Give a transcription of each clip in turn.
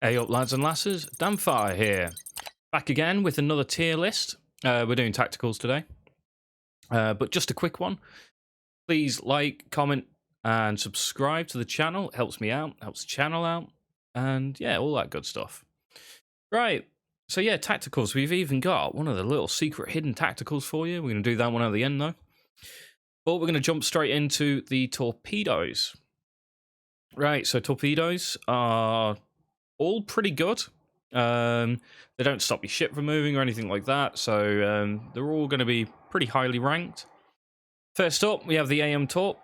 Hey up lads and lasses, Damfire here. Back again with another tier list. We're doing tacticals today. But just a quick one. Please like, comment and subscribe to the channel. It helps me out, helps the channel out. And yeah, all that good stuff. Right, so yeah, tacticals. We've even got one of the little secret hidden tacticals for you. We're going to do that one at the end though. But we're going to jump straight into the torpedoes. Right, so torpedoes are all pretty good. They don't stop your ship from moving or anything like that, so they're all going to be pretty highly ranked. First up, we have the AM Torp.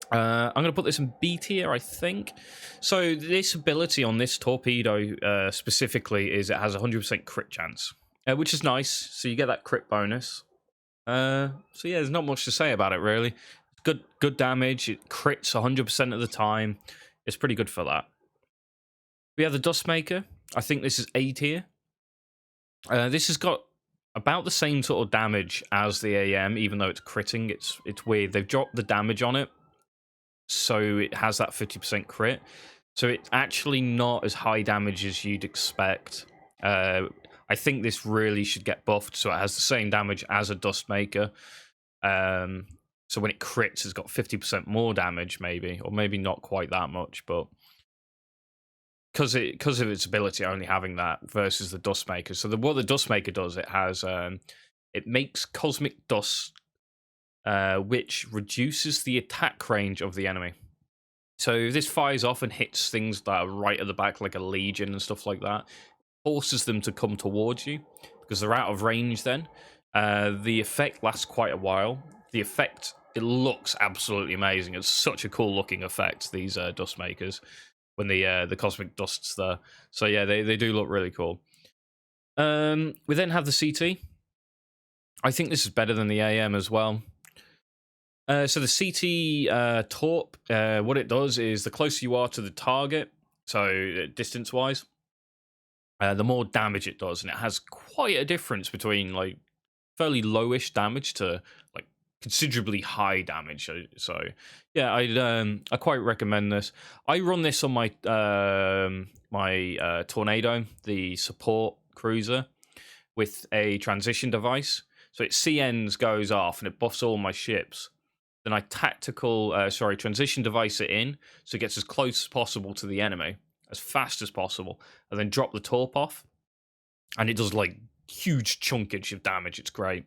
I'm going to put this in B tier, I think. So this ability on this torpedo specifically is it has a 100% crit chance, which is nice. So you get that crit bonus. So yeah, there's not much to say about it really. Good damage. It crits 100% of the time. It's pretty good for that. We have the Dustmaker. I think this is A tier. This has got about the same sort of damage as the AM, even though it's critting. It's weird. They've dropped the damage on it, so it has that 50% crit. So it's actually not as high damage as you'd expect. I think this really should get buffed, so it has the same damage as a Dustmaker. So when it crits, it's got 50% more damage, maybe, or maybe not quite that much, but because of its ability only having that versus the Dustmaker. So what the Dustmaker does, it has it makes cosmic dust, which reduces the attack range of the enemy. So if this fires off and hits things that are right at the back, like a Legion and stuff like that, forces them to come towards you because they're out of range. Then the effect lasts quite a while. The effect, it looks absolutely amazing. It's such a cool looking effect. These Dustmakers, when the cosmic dust's there. So yeah, they do look really cool. We then have the CT. I think this is better than the AM as well. So the CT Torp, what it does is the closer you are to the target, so distance-wise, the more damage it does, and it has quite a difference between like fairly lowish damage to like considerably high damage. So yeah, I quite recommend this. I run this on my Tornado, the support cruiser, with a transition device. So its CNs goes off and it buffs all my ships. Then I transition device it in, so it gets as close as possible to the enemy, as fast as possible, and then drop the Torp off, and it does like huge chunkage of damage. It's great.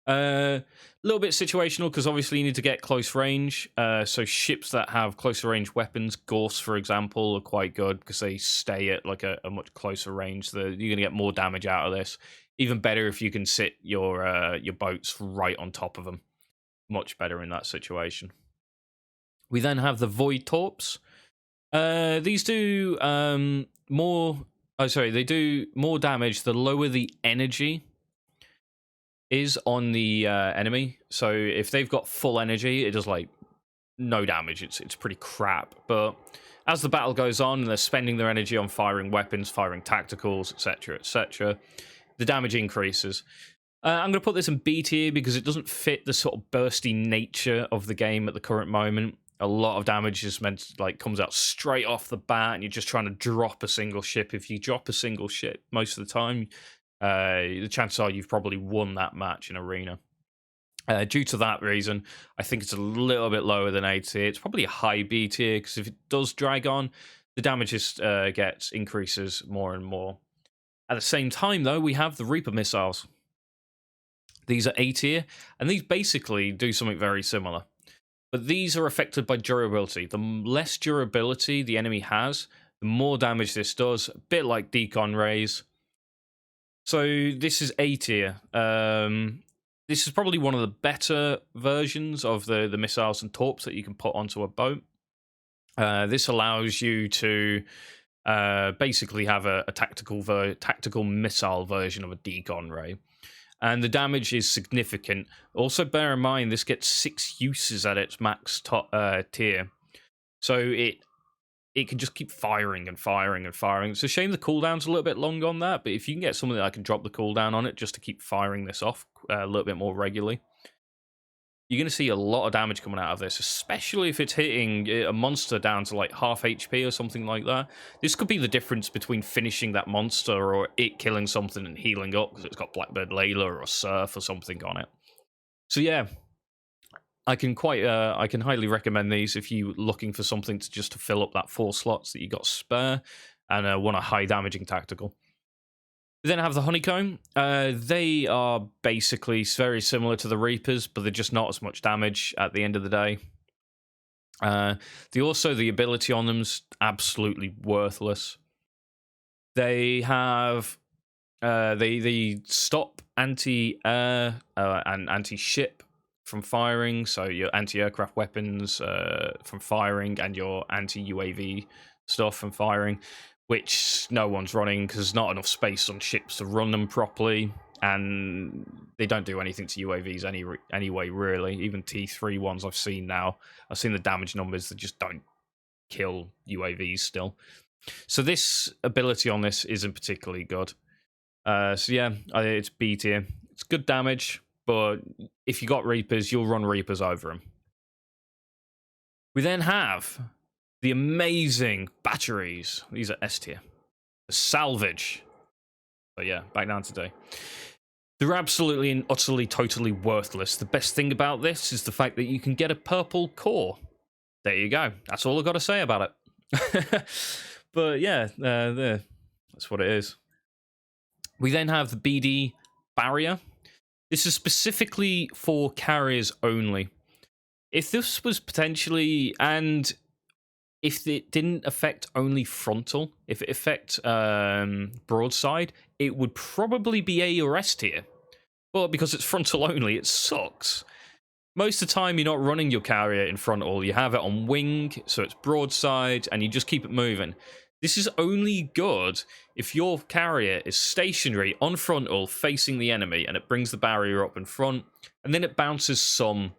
A little bit situational because obviously you need to get close range. So ships that have closer range weapons, Gorse for example, are quite good because they stay at like a much closer range. You're going to get more damage out of this. Even better if you can sit your boats right on top of them. Much better in that situation. We then have the Void Torps. These do more. Oh, sorry, they do more damage the lower the energy is on the enemy. So if they've got full energy, it does like no damage. It's pretty crap. But as the battle goes on and they're spending their energy on firing weapons, firing tacticals, etc., the damage increases. I'm going to put this in B tier because it doesn't fit the sort of bursty nature of the game at the current moment. A lot of damage is meant to, like, comes out straight off the bat, and you're just trying to drop a single ship. If you drop a single ship most of the time, the chances are you've probably won that match in arena. Due to that reason, I think it's a little bit lower than A tier. It's probably a high B tier because if it does drag on, the damage just increases more and more. At the same time, though, we have the Reaper missiles. These are A tier, and these basically do something very similar. But these are affected by durability. The less durability the enemy has, the more damage this does. A bit like Decon Rays. So this is A tier. This is probably one of the better versions of the missiles and torps that you can put onto a boat. This allows you to basically have a tactical missile version of a Decon Ray. And the damage is significant. Also, bear in mind, this gets 6 uses at its max tier. So it can just keep firing and firing and firing. It's a shame the cooldown's a little bit long on that, but if you can get something that can drop the cooldown on it just to keep firing this off a little bit more regularly, you're going to see a lot of damage coming out of this, especially if it's hitting a monster down to like half HP or something like that. This could be the difference between finishing that monster or it killing something and healing up because it's got Blackbird Layla or Surf or something on it. So yeah, I can highly recommend these if you're looking for something to fill up that 4 slots that you got spare and want a high damaging tactical. We then have the Honeycomb. They are basically very similar to the Reapers, but they're just not as much damage at the end of the day. The ability on them's absolutely worthless. They have they stop anti-air and anti-ship from firing, so your anti-aircraft weapons from firing and your anti-UAV stuff from firing, which no one's running because there's not enough space on ships to run them properly, and they don't do anything to UAVs anyway, really. Even T3 ones I've seen now, I've seen the damage numbers that just don't kill UAVs still. So this ability on this isn't particularly good. So yeah, it's B tier. It's good damage, but if you got Reapers, you'll run Reapers over them. We then have the amazing batteries. These are S tier. The salvage. But yeah, back down today. They're absolutely and utterly, totally worthless. The best thing about this is the fact that you can get a purple core. There you go. That's all I've got to say about it. But yeah, there. That's what it is. We then have the BD barrier. This is specifically for carriers only. If this was potentially, and if it didn't affect only frontal, if it affect broadside, it would probably be A or S tier. But because it's frontal only, it sucks. Most of the time, you're not running your carrier in frontal. You have it on wing, so it's broadside, and you just keep it moving. This is only good if your carrier is stationary on frontal facing the enemy and it brings the barrier up in front, and then it bounces some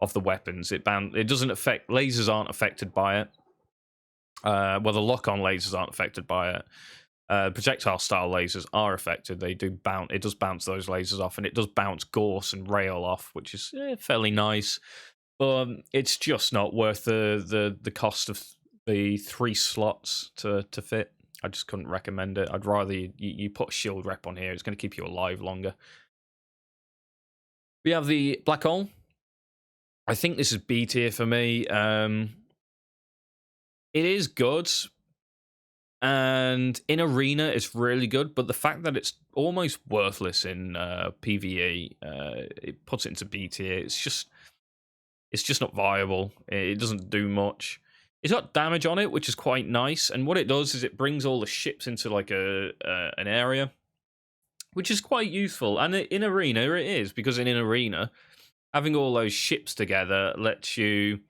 of the weapons. It doesn't affect, lasers aren't affected by it. Well, the lock-on lasers aren't affected by it. Projectile style lasers are affected. They do bounce. It does bounce those lasers off, and it does bounce Gorse and Rail off, which is fairly nice. But it's just not worth the cost of the 3 slots to fit. I just couldn't recommend it. I'd rather you put a shield rep on here. It's going to keep you alive longer. We have the Black Hole. I think this is B tier for me. It is good, and in Arena it's really good, but the fact that it's almost worthless in PvE, it puts it into B tier. It's just not viable. It doesn't do much. It's got damage on it, which is quite nice, and what it does is it brings all the ships into like an area, which is quite useful. And in Arena it is, because in Arena, having all those ships together lets you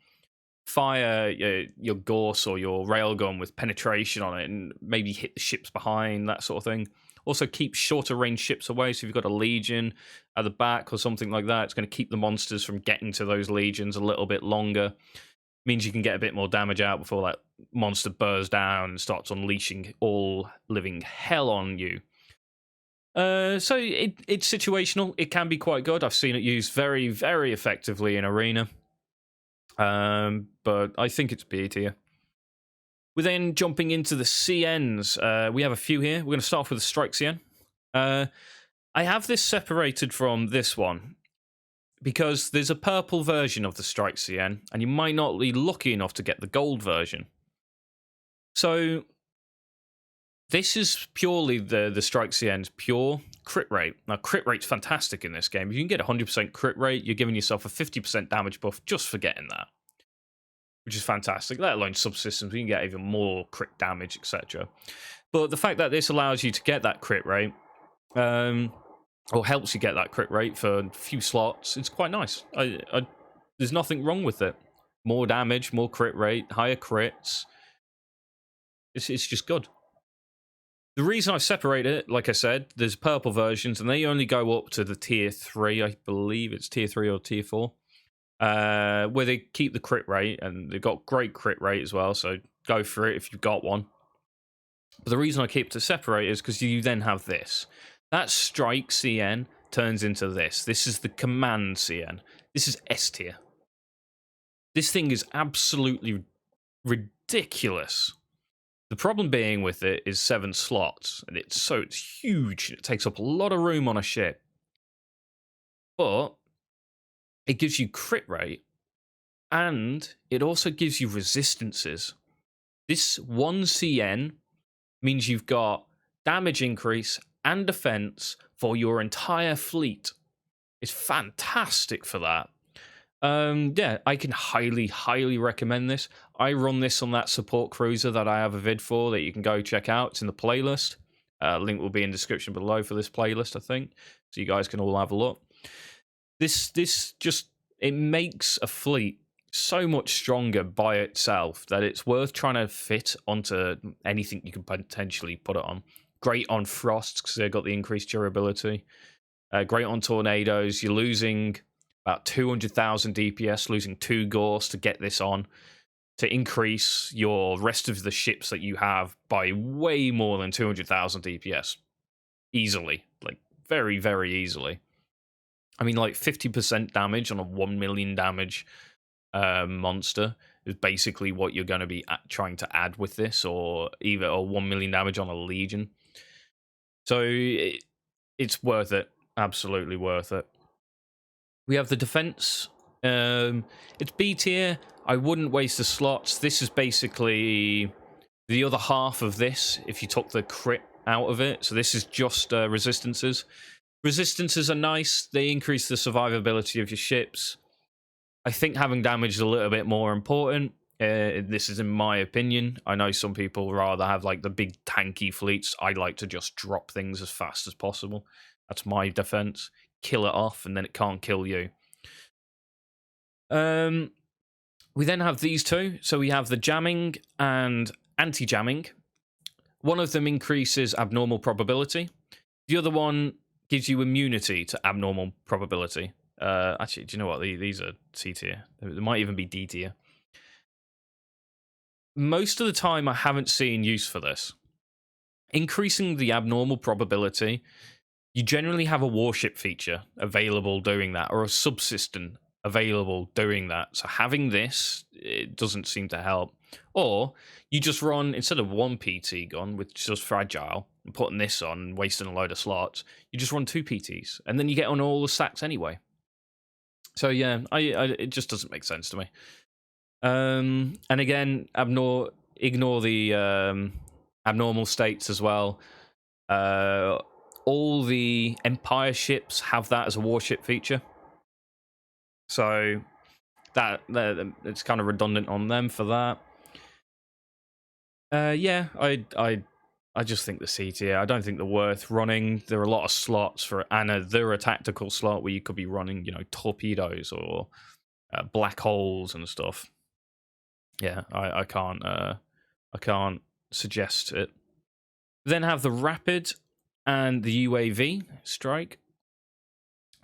fire your Gorse or your Railgun with penetration on it and maybe hit the ships behind, that sort of thing. Also keep shorter range ships away, so if you've got a Legion at the back or something like that, it's going to keep the monsters from getting to those Legions a little bit longer. Means you can get a bit more damage out before that monster bursts down and starts unleashing all living hell on you. So it's situational. It can be quite good. I've seen it used very, very effectively in Arena. But I think it's B tier. We're then jumping into the CNs. We have a few here. We're going to start off with the Strike CN. I have this separated from this one because there's a purple version of the Strike CN, and you might not be lucky enough to get the gold version. So this is purely the Strike CN's pure crit rate. Now, crit rate's fantastic in this game. If you can get 100% crit rate, you're giving yourself a 50% damage buff just for getting that, which is fantastic. Let alone subsystems, you can get even more crit damage, etc. But the fact that this allows you to get that crit rate, or helps you get that crit rate for a few slots, it's quite nice. There's nothing wrong with it. More damage, more crit rate, higher crits. It's just good. The reason I separate it, like I said, there's purple versions, and they only go up to the tier 3, I believe it's tier 3 or tier 4, where they keep the crit rate, and they've got great crit rate as well, so go for it if you've got one. But the reason I keep it separate is because you then have this. That Strike CN turns into this. This is the Command CN. This is S tier. This thing is absolutely ridiculous. The problem being with it is 7 slots, and it's huge. It takes up a lot of room on a ship. But it gives you crit rate, and it also gives you resistances. This 1 CN means you've got damage increase and defense for your entire fleet. It's fantastic for that. Yeah, I can highly recommend this. I run this on that support cruiser that I have a vid for that you can go check out. It's in the playlist. Link will be in the description below for this playlist, I think, so you guys can all have a look. This just, it makes a fleet so much stronger by itself that it's worth trying to fit onto anything you can potentially put it on. Great on frosts because they've got the increased durability. Great on tornadoes. You're losing about 200,000 DPS, losing 2 Gauss to get this on, to increase your rest of the ships that you have by way more than 200,000 DPS. Easily. Like, very, very easily. I mean, like, 50% damage on a 1 million damage monster is basically what you're going to be trying to add with this, or either 1 million damage on a Legion. So, it's worth it. Absolutely worth it. We have the defense. It's B tier. I wouldn't waste the slots. This is basically the other half of this if you took the crit out of it. So this is just resistances. Resistances are nice. They increase the survivability of your ships. I think having damage is a little bit more important. This is in my opinion. I know some people rather have like the big tanky fleets. I like to just drop things as fast as possible. That's my defense. Kill it off, and then it can't kill you. We then have these two. So we have the jamming and anti-jamming. One of them increases abnormal probability. The other one gives you immunity to abnormal probability. Actually, do you know what? These are C tier. They might even be D tier. Most of the time, I haven't seen use for this. Increasing the abnormal probability, you generally have a warship feature available doing that, or a subsystem available doing that. So having this, it doesn't seem to help. Or you just run, instead of 1 PT gun, which is just fragile, and putting this on and wasting a load of slots, you just run 2 PTs, and then you get on all the stacks anyway. So yeah, it just doesn't make sense to me. And again, ignore the abnormal states as well. All the Empire ships have that as a warship feature, so that it's kind of redundant on them for that. Yeah, I just think the C tier. I don't think they're worth running. There are a lot of slots for, and they're a tactical slot where you could be running, you know, torpedoes or black holes and stuff. Yeah, I can't suggest it. Then have the rapid and the UAV strike.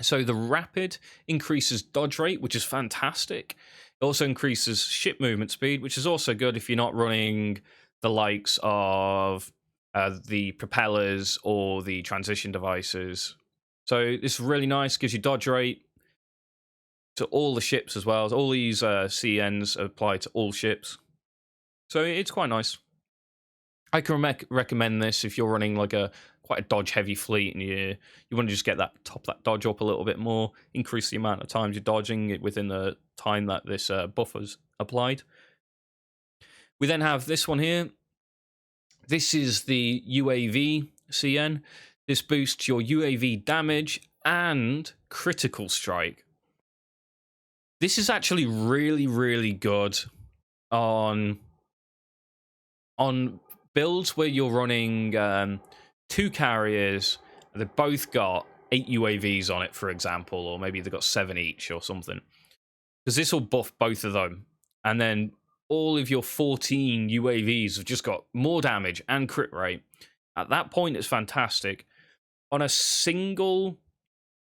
So the rapid increases dodge rate, which is fantastic. It also increases ship movement speed, which is also good if you're not running the likes of the propellers or the transition devices. So it's really nice, gives you dodge rate to all the ships as well. All these CNs apply to all ships. So it's quite nice. I can recommend this if you're running like quite a dodge heavy fleet and you want to just get top that dodge up a little bit more, increase the amount of times you're dodging it within the time that this buffer's applied. We then have this one here. This is the UAV CN. This boosts your UAV damage and critical strike. This is actually really, really good on builds where you're running 2 carriers. They've both got 8 UAVs on it, for example, or maybe they've got 7 each or something. Because this will buff both of them. And then all of your 14 UAVs have just got more damage and crit rate. At that point, it's fantastic. On a single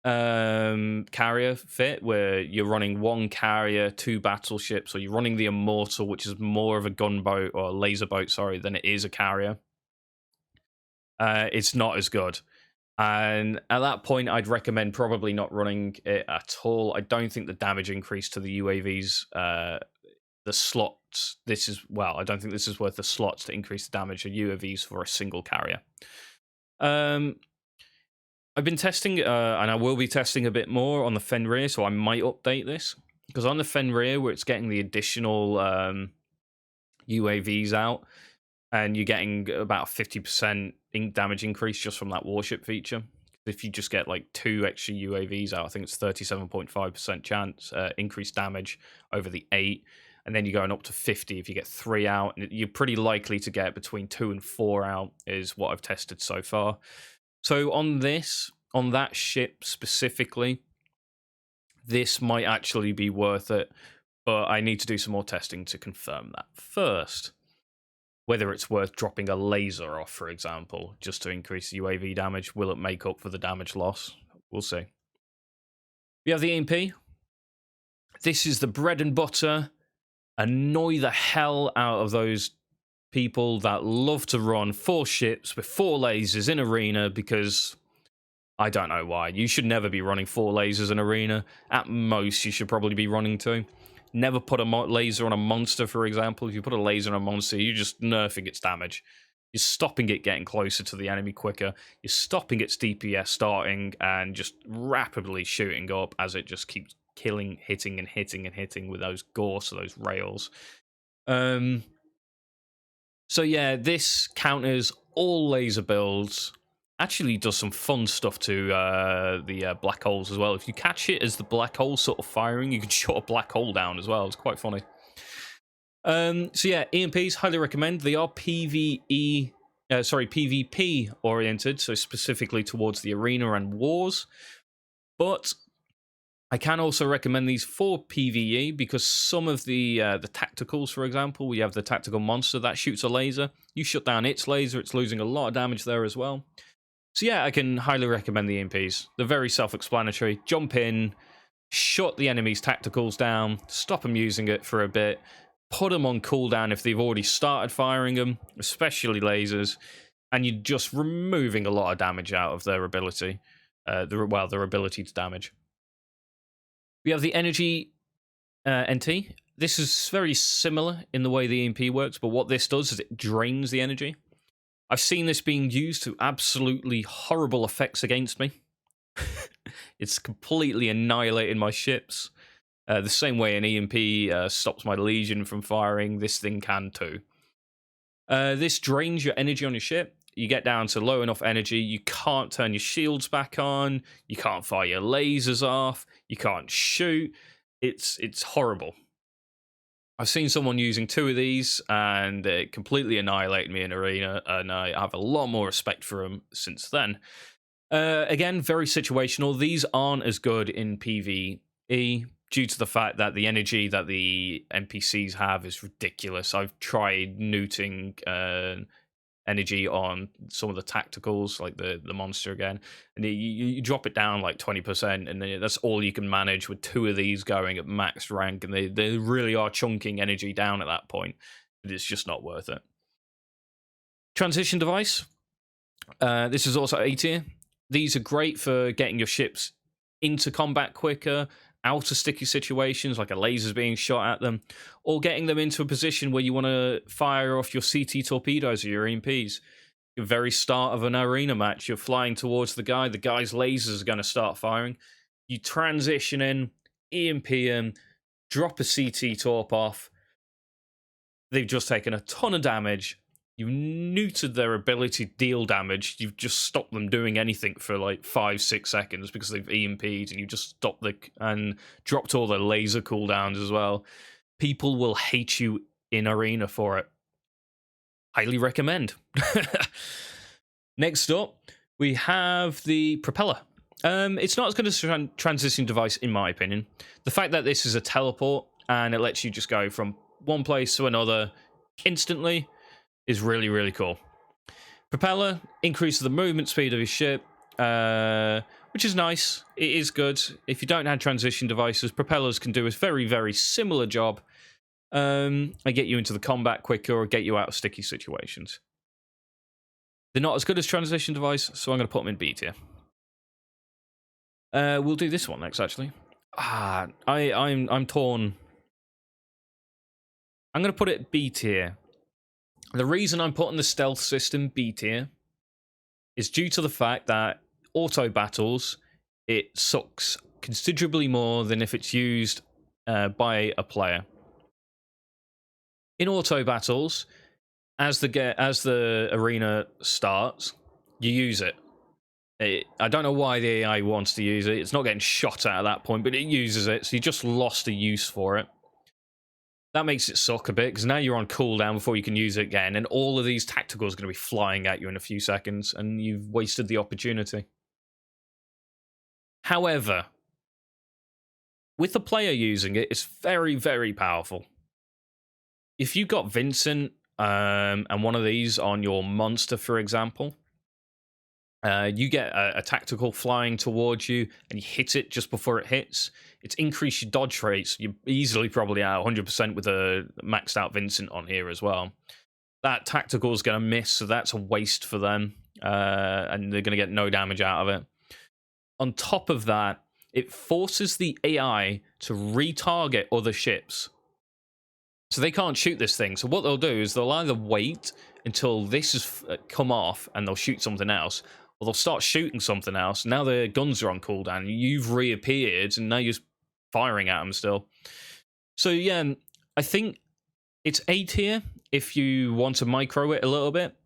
carrier fit where you're running 1 carrier, 2 battleships, or you're running the Immortal, which is more of a gunboat or a laser boat, sorry, than it is a carrier, it's not as good. And at that point, I'd recommend probably not running it at all. I don't think the damage increase to the UAVs, the slots, I don't think this is worth the slots to increase the damage of UAVs for a single carrier. I've been testing, and I will be testing a bit more on the Fenrir, so I might update this. Because on the Fenrir, where it's getting the additional UAVs out, and you're getting about 50% damage increase just from that warship feature. If you just get like 2 extra UAVs out, I think it's 37.5% chance increased damage over the 8, and then you're going up to 50 if you get 3 out. And you're pretty likely to get between 2 and 4 out, is what I've tested so far. So on that ship specifically, this might actually be worth it, but I need to do some more testing to confirm that first. Whether it's worth dropping a laser off, for example, just to increase the UAV damage. Will it make up for the damage loss? We'll see. We have the EMP. This is the bread and butter. Annoy the hell out of those people that love to run 4 ships with 4 lasers in arena, because I don't know why. You should never be running 4 lasers in arena. At most, you should probably be running 2. Never put a laser on a monster, for example. If you put a laser on a monster, you're just nerfing its damage. You're stopping it getting closer to the enemy quicker. You're stopping its DPS starting and just rapidly shooting up as it just keeps killing, hitting, and hitting, and hitting with those gorse or those rails. So yeah, this counters all laser builds. Actually does some fun stuff to the black holes as well. If you catch it as the black hole sort of firing, you can shut a black hole down as well. It's quite funny. So yeah, EMPs, highly recommend. They are PvP oriented, so specifically towards the arena and wars. But I can also recommend these for PvE, because some of the tacticals, for example, we have the tactical monster that shoots a laser. You shut down its laser, it's losing a lot of damage there as well. So yeah, I can highly recommend the EMPs. They're very self-explanatory. Jump in, shut the enemy's tacticals down, stop them using it for a bit, put them on cooldown if they've already started firing them, especially lasers, and you're just removing a lot of damage out of their ability. Their ability to damage. We have the energy NT. This is very similar in the way the EMP works, but what this does is it drains the energy. I've seen this being used to absolutely horrible effects against me. It's completely annihilating my ships. The same way an EMP stops my Legion from firing, this thing can too. This drains your energy on your ship. You get down to low enough energy, you can't turn your shields back on, you can't fire your lasers off, you can't shoot. It's horrible. I've seen someone using 2 of these, and it completely annihilated me in arena, and I have a lot more respect for them since then. Again, very situational. These aren't as good in PvE due to the fact that the energy that the NPCs have is ridiculous. I've tried neuting energy on some of the tacticals, like the monster again, and you drop it down like 20%, and that's all you can manage with 2 of these going at max rank, and they really are chunking energy down at that point. It's just not worth it. Transition device. This is also A tier. These are great for getting your ships into combat quicker, out of sticky situations, like a laser's being shot at them, or getting them into a position where you want to fire off your CT torpedoes or your EMPs. The very start of an arena match, you're flying towards the guy's lasers are going to start firing. You transition in, EMP them, drop a CT torp off. They've just taken a ton of damage. You've neutered their ability to deal damage. You've just stopped them doing anything for like 5-6 seconds because they've EMP'd, and you just stopped and dropped all their laser cooldowns as well. People will hate you in arena for it. Highly recommend. Next up, we have the Propeller. It's not as good as a transition device, in my opinion. The fact that this is a teleport and it lets you just go from one place to another instantly is really, really cool. Propeller increases the movement speed of your ship, which is nice. It is good. If you don't have transition devices, propellers can do a very, very similar job and get you into the combat quicker or get you out of sticky situations. They're not as good as transition device, so I'm going to put them in B tier. We'll do this one next, actually. I'm torn. I'm going to put it B tier. The reason I'm putting the stealth system B tier is due to the fact that auto battles, it sucks considerably more than if it's used by a player. In auto battles, as the arena starts, you use it. I don't know why the AI wants to use it. It's not getting shot at that point, but it uses it, so you just lost a use for it. That makes it suck a bit, because now you're on cooldown before you can use it again, and all of these tacticals are going to be flying at you in a few seconds, and you've wasted the opportunity. However, with the player using it, it's very, very powerful. If you got Vincent and one of these on your monster, for example, you get a tactical flying towards you, and you hit it just before it hits. It's increased your dodge rates. You're easily probably at 100% with a maxed out Vincent on here as well. That tactical is going to miss, so that's a waste for them, and they're going to get no damage out of it. On top of that, it forces the AI to retarget other ships. So they can't shoot this thing. So what they'll do is they'll either wait until this has come off and they'll shoot something else, or they'll start shooting something else. Now their guns are on cooldown. You've reappeared, and now you're firing at them still. So yeah, I think it's A tier if you want to micro it a little bit.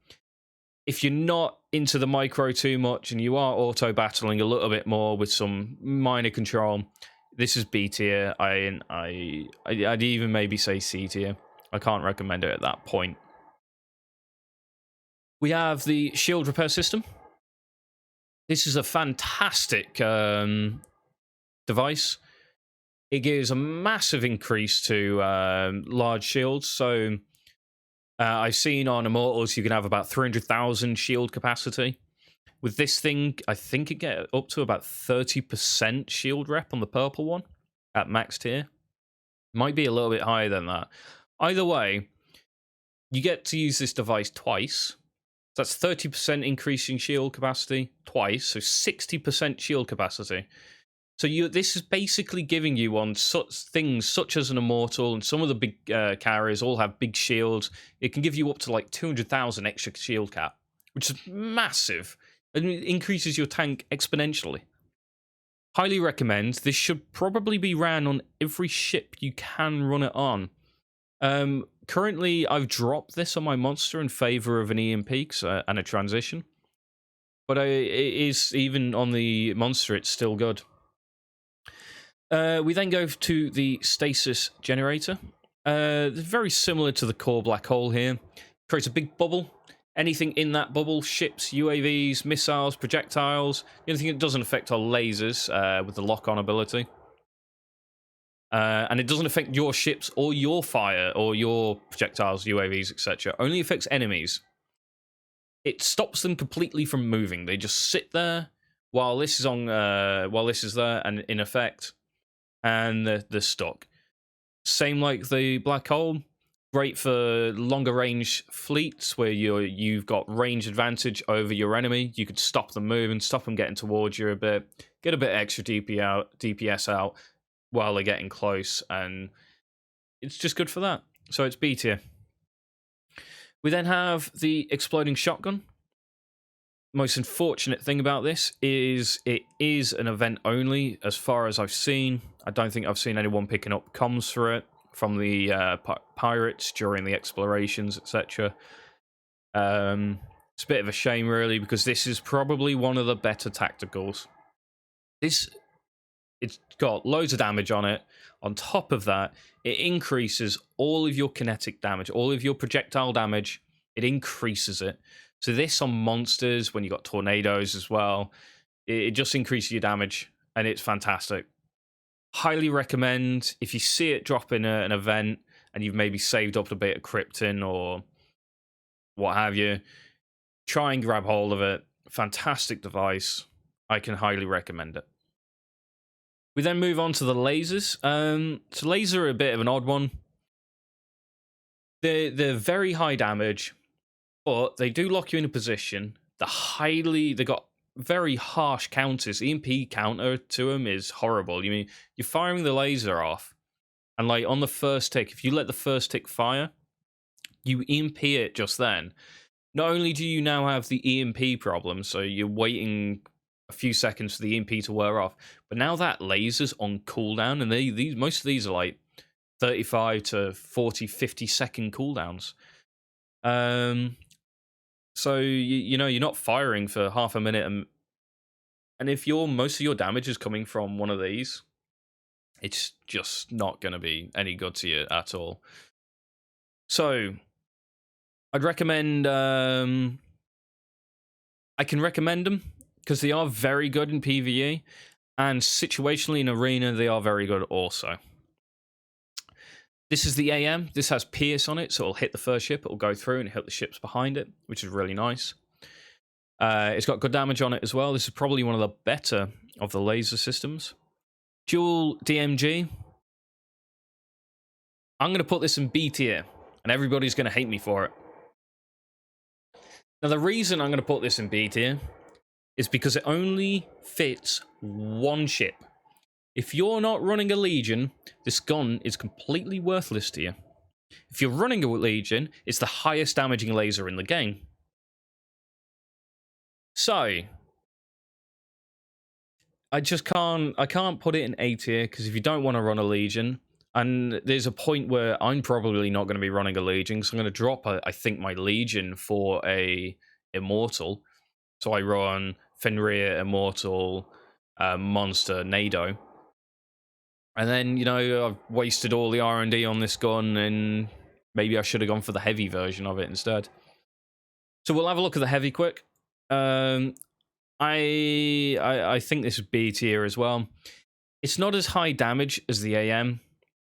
If you're not into the micro too much and you are auto battling a little bit more with some minor control, this is B tier. I'd even maybe say C tier. I can't recommend it at that point. We have the shield repair system. This is a fantastic device. It gives a massive increase to large shields. So I've seen on Immortals you can have about 300,000 shield capacity. With this thing, I think it get up to about 30% shield rep on the purple one at max tier. Might be a little bit higher than that. Either way, you get to use this device twice. That's 30% increase in shield capacity twice, so 60% shield capacity. So this is basically giving you on such things such as an Immortal, and some of the big carriers all have big shields. It can give you up to like 200,000 extra shield cap, which is massive. And it increases your tank exponentially. Highly recommend. This should probably be ran on every ship you can run it on. Currently, I've dropped this on my monster in favor of an EMP and a transition. But it is, even on the monster, it's still good. We then go to the Stasis Generator. Very similar to the core black hole here. Creates a big bubble. Anything in that bubble, ships, UAVs, missiles, projectiles. The only thing it doesn't affect are lasers with the lock-on ability. And it doesn't affect your ships or your fire or your projectiles, UAVs, etc. Only affects enemies. It stops them completely from moving. They just sit there while this is on, while this is there and in effect, and they're stuck. Same like the black hole. Great for longer range fleets where you've got range advantage over your enemy. You could stop them moving, stop them getting towards you a bit, get a bit extra DPS out while they're getting close, and it's just good for that. So it's B tier. We then have the exploding shotgun. Most unfortunate thing about this is it is an event only, as far as I've seen. I don't think I've seen anyone picking up comms for it from the pirates during the explorations, etc. It's a bit of a shame, really, because this is probably one of the better tacticals. It's got loads of damage on it. On top of that, it increases all of your kinetic damage, all of your projectile damage. It increases it. So this on monsters, when you got tornadoes as well, it just increases your damage, and it's fantastic. Highly recommend, if you see it drop in an event and you've maybe saved up a bit of Krypton or what have you, try and grab hold of it. Fantastic device. I can highly recommend it. We then move on to the lasers. So lasers are a bit of an odd one. They're very high damage, but they do lock you in a position. They got very harsh counters. EMP counter to them is horrible. You mean you're firing the laser off, and like on the first tick, if you let the first tick fire, you EMP it just then. Not only do you now have the EMP problem, so you're waiting a few seconds for the EMP to wear off, but now that laser's on cooldown, and these most of these are like 35 to 40, 50 second cooldowns. So you know you're not firing for half a minute, and if most of your damage is coming from one of these, it's just not going to be any good to you at all. So I'd recommend. I can recommend them because they are very good in PvE, and situationally in Arena they are very good also. This is the AM. This has Pierce on it, so it'll hit the first ship, it'll go through and hit the ships behind it, which is really nice. It's got good damage on it as well. This is probably one of the better of the laser systems. Dual DMG. I'm going to put this in B tier, and everybody's going to hate me for it. Now, the reason I'm going to put this in B tier is because it only fits one ship. If you're not running a Legion, this gun is completely worthless to you. If you're running a Legion, it's the highest damaging laser in the game. So, I can't put it in A tier, because if you don't want to run a Legion, and there's a point where I'm probably not going to be running a Legion, so I'm going to drop, I think, my Legion for a Immortal. So I run Fenrir, Immortal, Monster, Nado. And then, you know, I've wasted all the R&D on this gun, and maybe I should have gone for the heavy version of it instead. So we'll have a look at the heavy quick. I think this is B tier as well. It's not as high damage as the AM.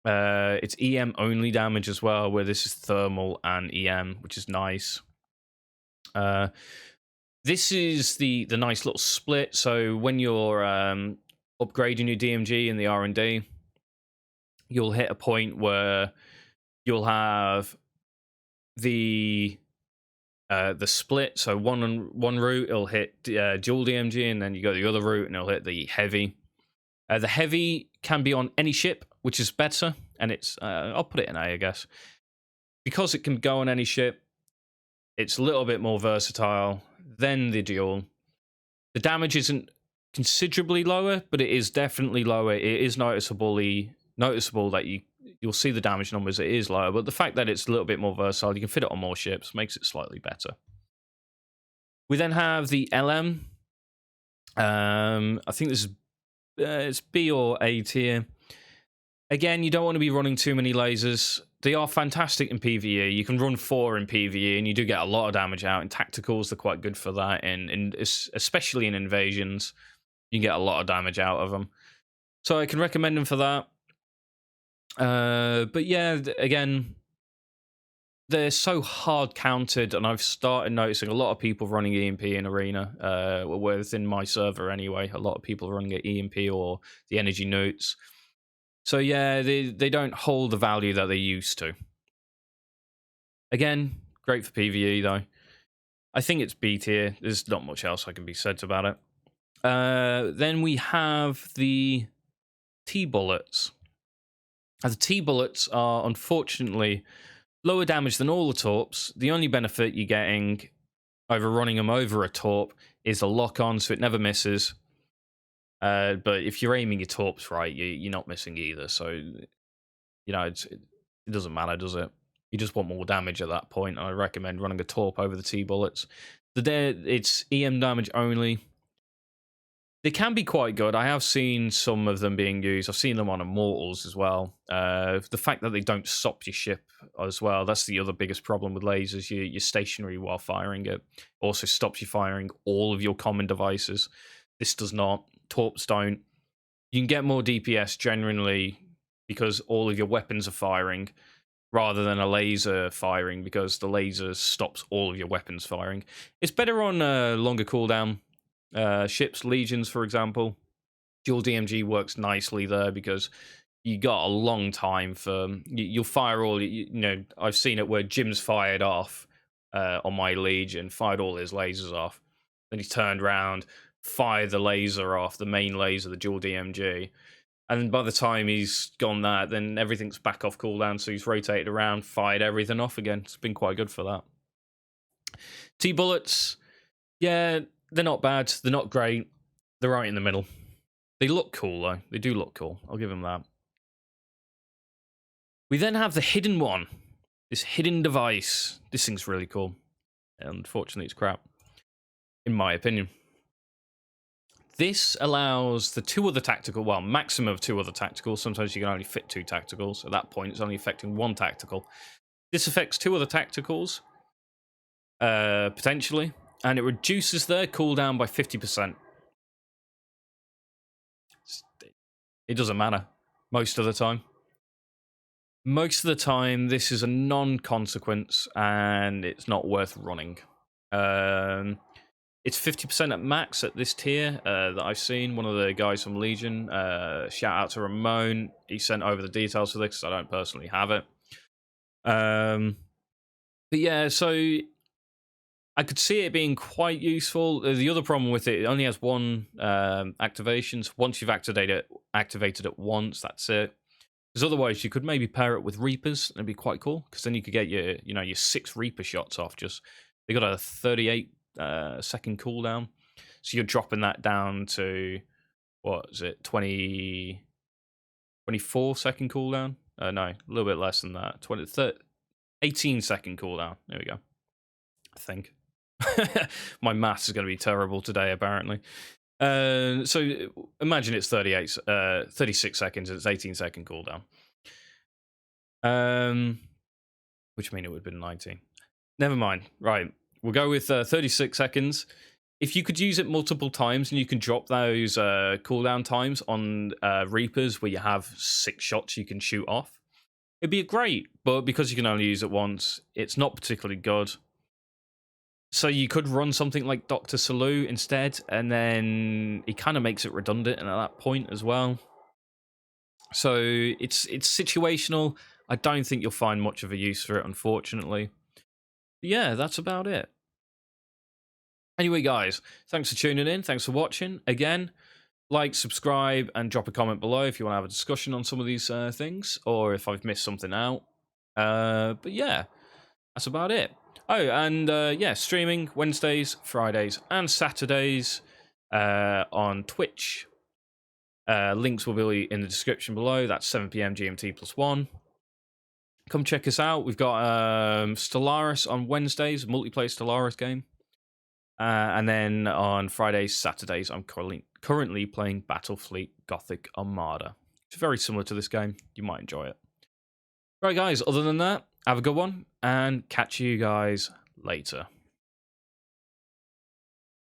It's EM only damage as well, where this is thermal and EM, which is nice. This is the nice little split. So when you're upgrading your DMG in the R&D, you'll hit a point where you'll have the split. So one route, it'll hit dual DMG, and then you go the other route, and it'll hit the heavy. The heavy can be on any ship, which is better, and it's I'll put it in A, I guess, because it can go on any ship. It's a little bit more versatile than the dual. The damage isn't considerably lower, but it is definitely lower. It is noticeable that you'll see the damage numbers. It is lower, but the fact that it's a little bit more versatile, you can fit it on more ships, makes it slightly better. We then have the LM. I think this is it's B or A tier. Again, you don't want to be running too many lasers. They are fantastic in PvE. You can run 4 in PvE, and you do get a lot of damage out. In tacticals, they're quite good for that, and especially in invasions, you can get a lot of damage out of them. So I can recommend them for that. But yeah, again, they're so hard counted, and I've started noticing a lot of people running EMP in Arena, within my server anyway. A lot of people running at EMP or the energy newts. So yeah, they don't hold the value that they used to. Again, great for PvE though. I think it's B tier. There's not much else that can be said about it. Then we have the T-bullets. The T-bullets are unfortunately lower damage than all the torps. The only benefit you're getting over running them over a torp is a lock-on, so it never misses. But if you're aiming your torps right, you're not missing either. So, you know, it doesn't matter, does it? You just want more damage at that point. I recommend running a torp over the T-bullets. It's EM damage only. They can be quite good. I have seen some of them being used. I've seen them on Immortals as well. The fact that they don't stop your ship as well, that's the other biggest problem with lasers. You're stationary while firing it. Also stops you firing all of your common devices. This does not. Torps don't. You can get more DPS generally because all of your weapons are firing, rather than a laser firing, because the laser stops all of your weapons firing. It's better on longer cooldown ships, Legions, for example. Dual DMG works nicely there because you got a long time for... You'll fire all... You know, I've seen it where Jim's fired off on my Legion, fired all his lasers off. Then he's turned around, fire the laser off, the main laser, the dual DMG. And by the time he's gone that, then everything's back off cooldown, so he's rotated around, fired everything off again. It's been quite good for that. T-bullets, yeah, they're not bad. They're not great. They're right in the middle. They look cool, though. They do look cool. I'll give them that. We then have the hidden one. This hidden device. This thing's really cool. Unfortunately, it's crap. In my opinion. This allows the two other tactical, well, maximum of 2 other tacticals. Sometimes you can only fit 2 tacticals. At that point, it's only affecting 1 tactical. This affects 2 other tacticals, potentially, and it reduces their cooldown by 50%. It doesn't matter most of the time. Most of the time, this is a non-consequence, and it's not worth running. It's 50% at max at this tier that I've seen. One of the guys from Legion, shout out to Ramon. He sent over the details for this, because I don't personally have it. But yeah, so I could see it being quite useful. The other problem with it only has 1 activations. Once you've activated it once, that's it. Because otherwise, you could maybe pair it with Reapers. That'd be quite cool. Because then you could get your 6 Reaper shots off. They got a 38 second cooldown. So you're dropping that down to, what is it, 24 second cooldown? No, a little bit less than that. 18 second cooldown. There we go. I think. My maths is going to be terrible today, apparently. So imagine it's 36 seconds, and it's 18 second cooldown. Which means it would have been 19. Never mind. Right, we'll go with 36 seconds. If you could use it multiple times, and you can drop those cooldown times on Reapers where you have 6 shots you can shoot off, it'd be great. But because you can only use it once, it's not particularly good. So you could run something like Dr. Salou instead, and then it kind of makes it redundant at that point as well. So it's situational. I don't think you'll find much of a use for it, unfortunately. But yeah, that's about it. Anyway, guys, thanks for tuning in. Thanks for watching. Again, like, subscribe, and drop a comment below if you want to have a discussion on some of these things, or if I've missed something out. But yeah, that's about it. Oh, and yeah, streaming Wednesdays, Fridays, and Saturdays on Twitch. Links will be in the description below. That's 7 PM GMT +1. Come check us out. We've got Stellaris on Wednesdays, a multiplayer Stellaris game. And then on Fridays, Saturdays, I'm currently playing Battlefleet Gothic Armada. It's very similar to this game. You might enjoy it. Right, guys, other than that, have a good one, and catch you guys later.